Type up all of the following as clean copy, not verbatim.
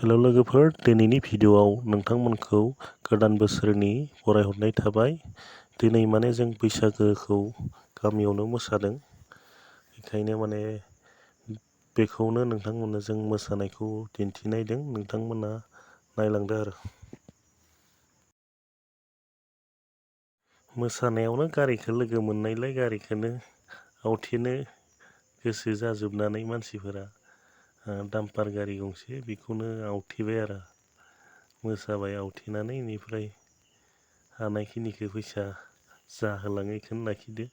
हेल' लोगोफोर, दिनैनि भिडिअ'आव नोंथांमोनखौ गोदान बोसोरनि बरायहरनाय थाबाय। दिनै माने जों बैसागोखौ गामियावनो मोसादों, बेखायनो माने बेखौनो नोंथांमोननो जों मोसानायखौ दिन्थिनायदों। नोंथांमोना नायलांदो आरो। मोसानायावनो गारिखौ लोगो मोननायलाय गारिखौनो आवथेनो गोसो जाजोबनानै मानसिफोरा डाम्पार गारि गंसे बेखौनो आवथेबाय आरो। मोसाबाय आवथेनानै बेनिफ्राय हानायखिनिखौ फैसा जाहोलाङो बेखौनो लाखिदो।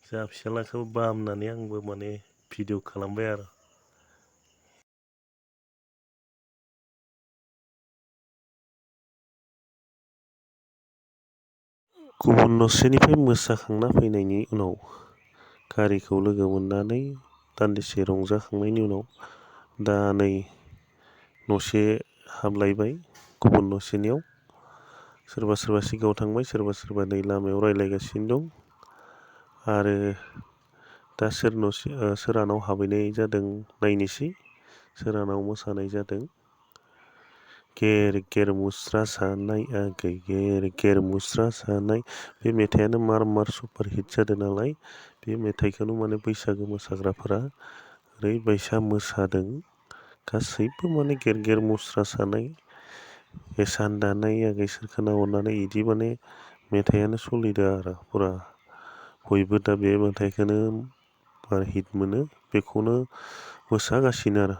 जा फिसाज्लाखौ बामनानै आंबो माने भिडिअ खालामबाय आरो। गुबुन न'सेनिफ्राय मोसाखांना फैनायनि उनाव गारिखौ लोगो मोननानै दान्दिसे रंजाखांनायनि उनाव दा नै न'से हाबलायबाय गुबुन न'सेनियाव। सोरबा सोरबा सिगाङाव थांबाय, सोरबा सोरबा नै लामायाव रायज्लायगासिनो दं। आरो दा सोरहानाव हाबहैनाय जादों नायनोसै, सोरहानाव मोसानाय जादों। गेर गेर मुस्रा सानाय आगै गेर गेर मुस्रा सानाय, बे मेथाइआनो मार सुपार हिट जादों नालाय, बे मेथाइखौनो माने बैसागो मोसाग्राफोरा ओरैबायसा मोसादों। गासैबो माने गेर गेर मुस्रा सानाय, एसान दानाय आगै सोरखौना अननानै, इदि माने मेथाइआनो सलिदों आरो फुरा। बयबो दा बे मेथाइखौनो बारा हिट मोनो, बेखौनो मोसागासिनो आरो।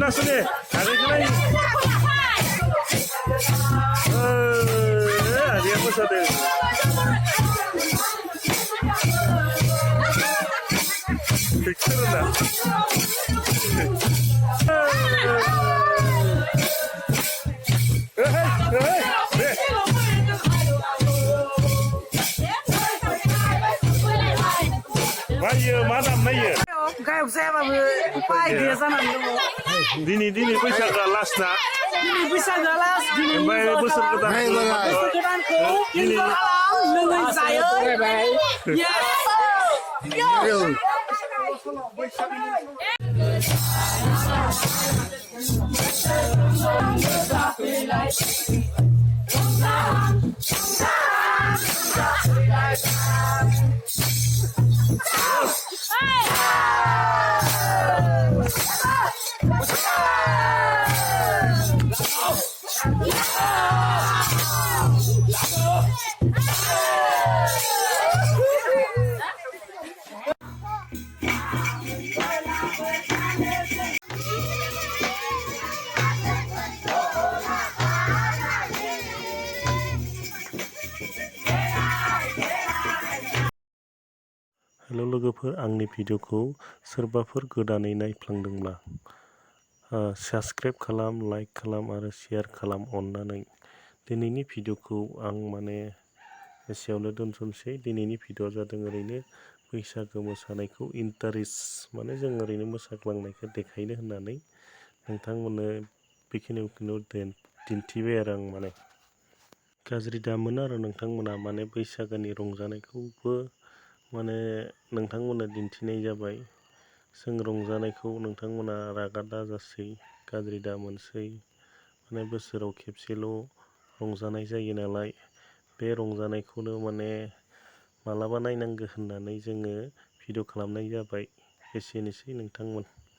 नासने आदैया मोसादों। मायो मा दाम नायो? गायक जायाबाबो उपाय गैया जानानै दङ। दिनै बैसागोआ लास्ट ना? दिनै बैसागोआ लास्ट, दिनै ओमफ्राय बोसोर गोदानखौ दिनै लोङै जायै हेल' लोगोफोर, आंनि भिडिअखौ सोरबाफोर गोदानै नायफ्लांदोंब्ला साबस्क्राइब खालाम, लाइक खालाम आरो शेयार खालाम अननानै। दिनैनि भिडिअखौ आं माने एसेयावनो दोनथ'नोसै। दिनैनि भिडिअआ जादों ओरैनो बैसागो मोसानायखौ इन्टारेस्ट, माने जों ओरैनो मोसाग्लांनायखौ देखायनो होननानै नोंथांमोननो बेखिनिखौनो दिन्थिबाय आरो आं माने। गाज्रि दामोन आरो नोंथांमोना, माने बैसागोनि रंजानायखौबो माने नोंथांमोननो दिन्थिनाय जाबाय। जों रंजानायखौ नोंथांमोना रागा दाजासै, गाज्रि दामोनसै। माने बोसोराव खेबसेल' रंजानाय जायो नालाय, बे रंजानायखौनो माने मालाबा नायनांगौ होननानै जोङो भिडिअ खालामनाय जाबाय। एसेनोसै नोंथांमोन।